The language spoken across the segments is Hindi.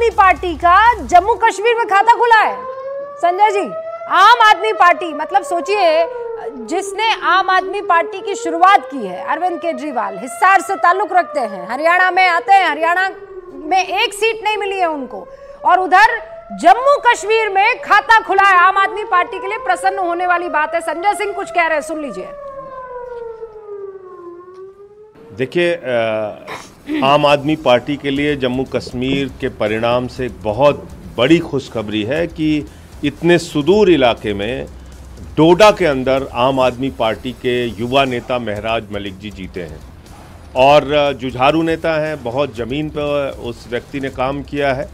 आदमी पार्टी का जम्मू कश्मीर में खाता खुला है। संजय जी, आम आदमी पार्टी, मतलब सोचिए, जिसने आम आदमी पार्टी की शुरुआत की है, अरविंद केजरीवाल हिसार से ताल्लुक रखते हैं, हरियाणा में आते हैं, हरियाणा में एक सीट नहीं मिली है उनको, और उधर जम्मू कश्मीर में खाता खुला है। आम आदमी पार्टी के लिए प्रसन्न होने वाली बात है। संजय सिंह कुछ कह रहे हैं, सुन लीजिए। देखिए, आम आदमी पार्टी के लिए जम्मू कश्मीर के परिणाम से बहुत बड़ी खुशखबरी है कि इतने सुदूर इलाके में डोडा के अंदर आम आदमी पार्टी के युवा नेता महराज मलिक जी जीते हैं और जुझारू नेता हैं। बहुत ज़मीन पर उस व्यक्ति ने काम किया है।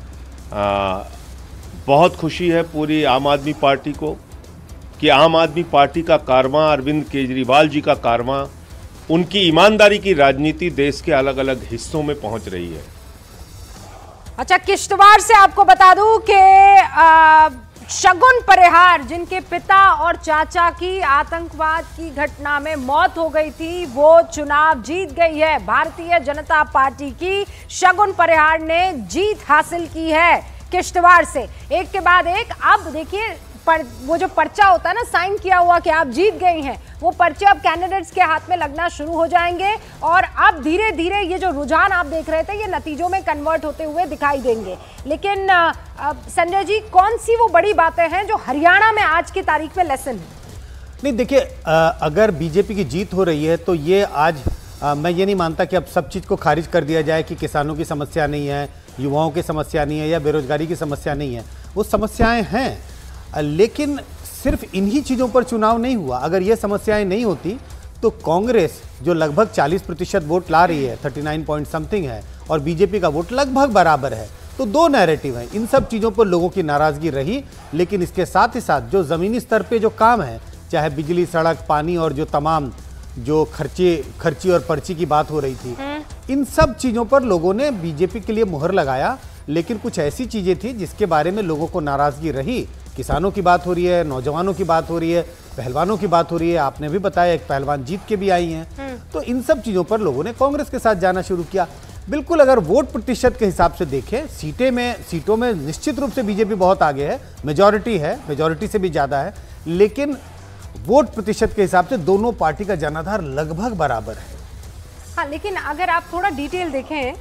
बहुत खुशी है पूरी आम आदमी पार्टी को कि आम आदमी पार्टी का कारवां, अरविंद केजरीवाल जी का कारवां, उनकी ईमानदारी की राजनीति देश के अलग अलग हिस्सों में पहुंच रही है। अच्छा, किश्तवाड़ से आपको बता दूं कि शगुन परिहार, जिनके पिता और चाचा की आतंकवाद की घटना में मौत हो गई थी, वो चुनाव जीत गई है। भारतीय जनता पार्टी की शगुन परिहार ने जीत हासिल की है किश्तवाड़ से, एक के बाद एक। अब देखिए, वो जो पर्चा होता है ना, साइन किया हुआ कि आप जीत गई हैं, वो पर्चे अब कैंडिडेट्स के हाथ में लगना शुरू हो जाएंगे और अब धीरे धीरे ये जो रुझान आप देख रहे थे, ये नतीजों में कन्वर्ट होते हुए दिखाई देंगे। लेकिन संजय जी, कौन सी वो बड़ी बातें हैं जो हरियाणा में आज की तारीख में लेसन है? नहीं, देखिए, अगर बीजेपी की जीत हो रही है तो ये आज मैं ये नहीं मानता कि अब सब चीज़ को खारिज कर दिया जाए कि किसानों की समस्या नहीं है, युवाओं की समस्या नहीं है या बेरोजगारी की समस्या नहीं है। वो समस्याएं हैं, लेकिन सिर्फ इन्हीं चीज़ों पर चुनाव नहीं हुआ। अगर ये समस्याएं नहीं होती तो कांग्रेस जो लगभग 40% वोट ला रही है, 39 पॉइंट समथिंग है, और बीजेपी का वोट लगभग बराबर है, तो दो नैरेटिव हैं। इन सब चीज़ों पर लोगों की नाराज़गी रही, लेकिन इसके साथ ही साथ जो ज़मीनी स्तर पे जो काम है, चाहे बिजली, सड़क, पानी और जो तमाम जो खर्ची और पर्ची की बात हो रही थी, इन सब चीज़ों पर लोगों ने बीजेपी के लिए मुहर लगाया। लेकिन कुछ ऐसी चीज़ें थी जिसके बारे में लोगों को नाराज़गी रही। किसानों की बात हो रही है, नौजवानों की बात हो रही है, पहलवानों की बात हो रही है। आपने भी बताया एक पहलवान जीत के भी आई हैं। तो इन सब चीज़ों पर लोगों ने कांग्रेस के साथ जाना शुरू किया। बिल्कुल, अगर वोट प्रतिशत के हिसाब से देखें, सीटों में निश्चित रूप से बीजेपी बहुत आगे है, मेजॉरिटी से भी ज़्यादा है, लेकिन वोट प्रतिशत के हिसाब से दोनों पार्टी का जनाधार लगभग बराबर है। हाँ, लेकिन अगर आप थोड़ा डिटेल देखें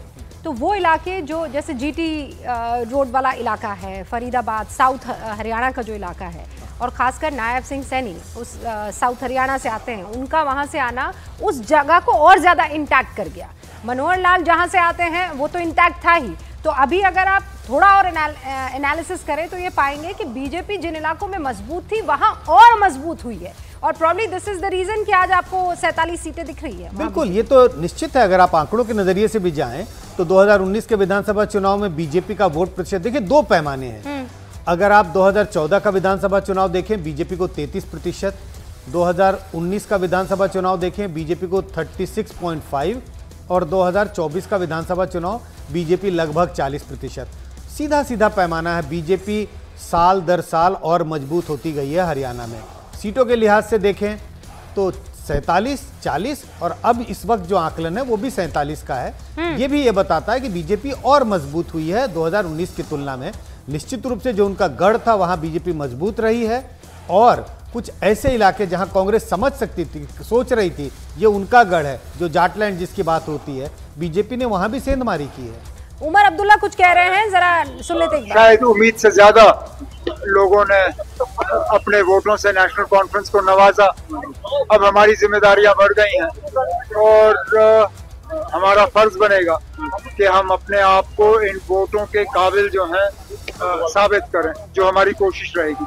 तो वो इलाके जो जैसे जीटी रोड वाला इलाका है, फरीदाबाद, साउथ हरियाणा का जो इलाका है, और खासकर नायब सिंह सैनी उस साउथ हरियाणा से आते हैं, उनका वहाँ से आना उस जगह को और ज़्यादा इंटैक्ट कर गया। मनोहर लाल जहाँ से आते हैं वो तो इंटैक्ट था ही। तो अभी अगर आप थोड़ा और एनालिसिस करें तो ये पाएंगे कि बीजेपी जिन इलाकों में मजबूत थी वहाँ और मजबूत हुई है, और probably this is the reason कि आज आपको 47 सीटें दिख रही है। बिल्कुल, ये तो निश्चित है। अगर आप आंकड़ों के नजरिए से भी जाएं तो 2019 के विधानसभा चुनाव में बीजेपी का वोट प्रतिशत, देखिए, दो पैमाने हैं। अगर आप 2014 का विधानसभा चुनाव देखें, बीजेपी को 33%, 2019 का विधानसभा चुनाव देखें, बीजेपी को 36.5, और 2024 का विधानसभा चुनाव बीजेपी लगभग 40%। सीधा सीधा पैमाना है। बीजेपी साल दर साल और मजबूत होती गई है हरियाणा में। सीटों के लिहाज से देखें तो 47, 40, और अब इस वक्त जो आकलन है वो भी 47 का है। ये भी ये बताता है कि बीजेपी और मजबूत हुई है 2019 की तुलना में। निश्चित रूप से जो उनका गढ़ था वहां बीजेपी मजबूत रही है, और कुछ ऐसे इलाके जहां कांग्रेस समझ सकती थी, सोच रही थी ये उनका गढ़ है, जो जाटलैंड जिसकी बात होती है, बीजेपी ने वहां भी सेंधमारी की है। उमर अब्दुल्ला कुछ कह रहे हैं, जरा सुन लेते हैं। शायद उम्मीद से ज्यादा लोगों ने अपने वोटों से नेशनल कॉन्फ्रेंस को नवाजा। अब हमारी जिम्मेदारियां बढ़ गई हैं और हमारा फर्ज बनेगा कि हम अपने आप को इन वोटों के काबिल जो हैं साबित करें, जो हमारी कोशिश रहेगी।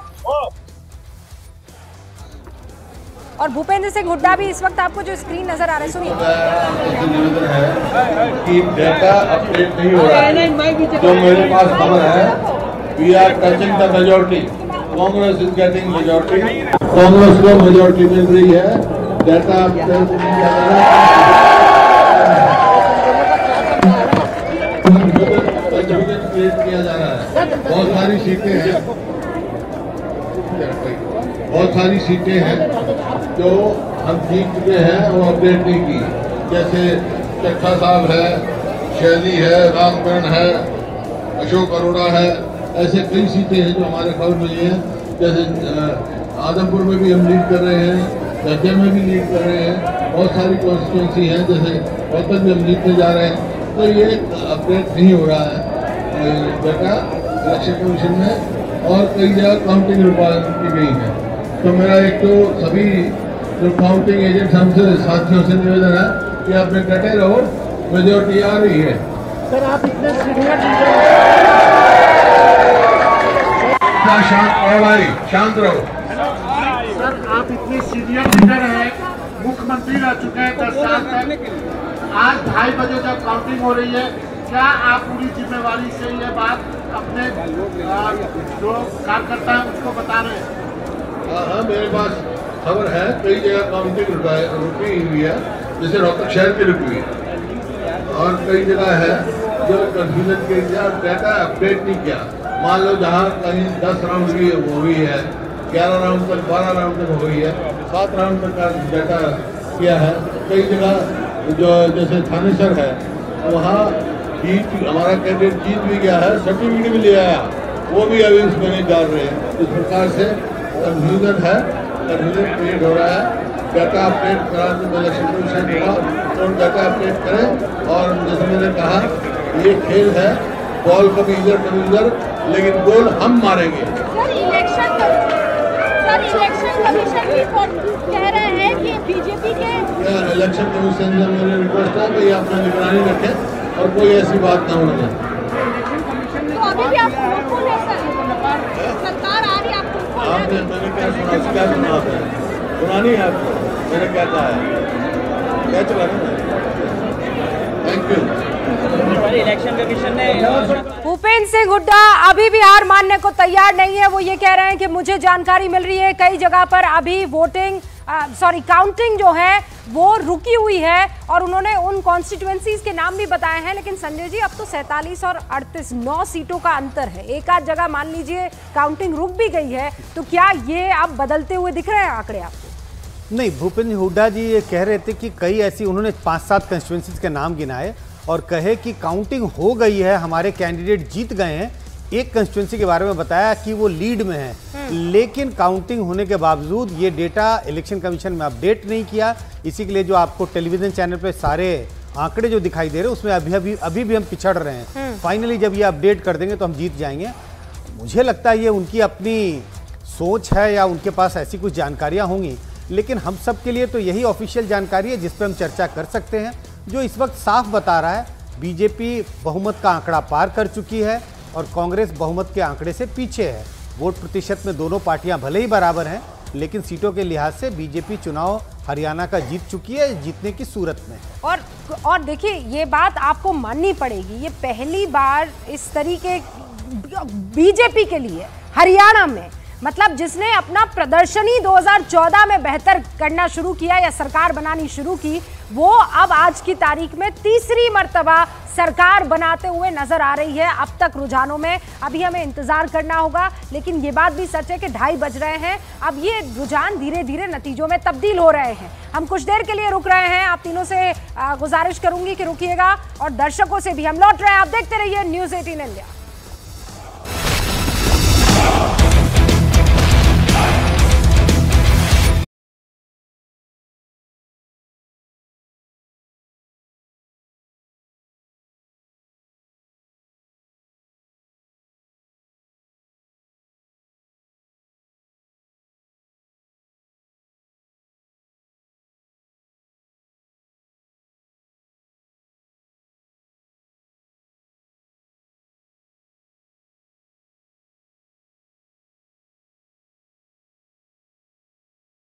और भूपेंद्र सिंह हुड्डा भी इस वक्त आपको जो स्क्रीन नजर आ रहा है, सुनिए। कि डेटा अपडेट नहीं हो रहा है, जो मेरे पास खबर है, we are touching the majority, Congress is getting majority, Congress को मेजॉरिटी मिल रही है, डेटा अपडेट नहीं किया जा रहा है। बहुत सारी सीटें हैं जो हम जीत चुके हैं और अपडेट नहीं की, जैसे चट्टा साहब है, शैली है, रामगढ़ है, अशोक अरोड़ा है, ऐसे कई सीटें हैं जो हमारे खबर मिली हैं। जैसे आदमपुर में भी हम लीड कर रहे हैं, दतिया में भी लीड कर रहे हैं, बहुत सारी कॉन्स्टिट्यूंसी हैं, जैसे रोहतक में हम लीड में जा रहे हैं। तो ये अपडेट नहीं हो रहा है डाटा इलेक्शन कमीशन में, और कई जगह काउंटिंग की गई है। तो मेरा एक तो सभी जो काउंटिंग एजेंट हमसे साथियों से निवेदन है कि आप डटे रहो, मेजोरिटी आ रही है। सर आप इतने सीनियर शांत रहो। सर आप इतने सीनियर लीडर हैं, मुख्यमंत्री रह चुके हैं 10 साल तक। आज 2:30 बजे जब काउंटिंग हो रही है, क्या आप पूरी जिम्मेवारी से ये बात अपने जो कार्यकर्ता हैं उसको बता रहे हैं? हाँ, मेरे पास खबर है, कई जगह काउंटिंग रुकी हुई है, जैसे रोहतक शहर की रुकी हुई है, और कई जगह है जो कंफ्यूजन के लिए डाटा अपडेट नहीं किया। मान लो जहाँ कहीं 10 राउंड की हुई है, 11 राउंड तक, 12 राउंड तक हो गई है, 7 राउंड तक का डाटा किया है। कई जगह जो जैसे थानेसर है, वहाँ जीत हमारा कैंडिडेट जीत भी गया है, सर्टिफिकेट भी ले आया, वो भी अभी उसमें नहीं डाल रहे हैं। इस प्रकार से कन्फ्यूजन है, कन्फ्यूजन क्रिएट हो रहा है। डाटा अपडेट कराने इलेक्शन कमीशन होगा तो डाटा अपडेट करें। और जैसे मैंने कहा, ये खेल है, बॉल कभी इधर कभी उधर, लेकिन गोल हम मारेंगे। सर इलेक्शन कमीशन भी कह रहे हैं कि बीजेपी के इलेक्शन कमीशन से मेरी रिक्वेस्ट है कि आप निगरानी रखें और कोई ऐसी बात ना होने दें। तो अभी भी आप होपफुल है सर, सरकार आ रही है आपको? आपने मैंने क्या सुना है? सुनानी है आपको मैंने क्या कहा है, क्या चला रहा है। Thank you. इलेक्शन कमीशन ने भूपेंद्र सिंह हुड्डा अभी भी हार मानने को तैयार नहीं है। वो ये कह रहे हैं कि मुझे जानकारी मिल रही है कई जगह पर अभी काउंटिंग जो है वो रुकी हुई है, और उन्होंने उन कॉन्स्टिट्यूएंसीज के नाम भी बताए हैं। लेकिन संजय जी, अब तो 47 और 38 9 सीटों का अंतर है। एक आध जगह मान लीजिए काउंटिंग रुक भी गई है, तो क्या ये अब बदलते हुए दिख रहे हैं आंकड़े आपको? नहीं, भूपेंद्र हुड्डा जी ये कह रहे थे कि कई ऐसी, उन्होंने 5-7 कंस्टिट्यूएंसीज के नाम गिनाए और कहे कि काउंटिंग हो गई है, हमारे कैंडिडेट जीत गए हैं। एक कंस्टिट्यूएंसी के बारे में बताया कि वो लीड में है, लेकिन काउंटिंग होने के बावजूद ये डेटा इलेक्शन कमीशन में अपडेट नहीं किया। इसी के लिए जो आपको टेलीविजन चैनल पे सारे आंकड़े जो दिखाई दे रहे हैं, उसमें अभी भी हम पिछड़ रहे हैं। फाइनली जब ये अपडेट कर देंगे तो हम जीत जाएंगे। मुझे लगता है ये उनकी अपनी सोच है या उनके पास ऐसी कुछ जानकारियाँ होंगी, लेकिन हम सब के लिए तो यही ऑफिशियल जानकारी है जिस पर हम चर्चा कर सकते हैं, जो इस वक्त साफ बता रहा है बीजेपी बहुमत का आंकड़ा पार कर चुकी है और कांग्रेस बहुमत के आंकड़े से पीछे है। वोट प्रतिशत में दोनों पार्टियां भले ही बराबर हैं, लेकिन सीटों के लिहाज से बीजेपी चुनाव हरियाणा का जीत चुकी है, जीतने की सूरत में। और देखिए, ये बात आपको माननी पड़ेगी, ये पहली बार इस तरीके बीजेपी के लिए हरियाणा में, मतलब जिसने अपना प्रदर्शन ही 2014 में बेहतर करना शुरू किया या सरकार बनानी शुरू की, वो अब आज की तारीख में तीसरी मर्तबा सरकार बनाते हुए नजर आ रही है। अब तक रुझानों में अभी हमें इंतजार करना होगा, लेकिन ये बात भी सच है कि 2:30 बज रहे हैं। अब ये रुझान धीरे धीरे नतीजों में तब्दील हो रहे हैं। हम कुछ देर के लिए रुक रहे हैं, आप तीनों से गुजारिश करूंगी कि रुकिएगा, और दर्शकों से भी हम लौट रहे हैं। आप देखते रहिए न्यूज़ 18 इंडिया।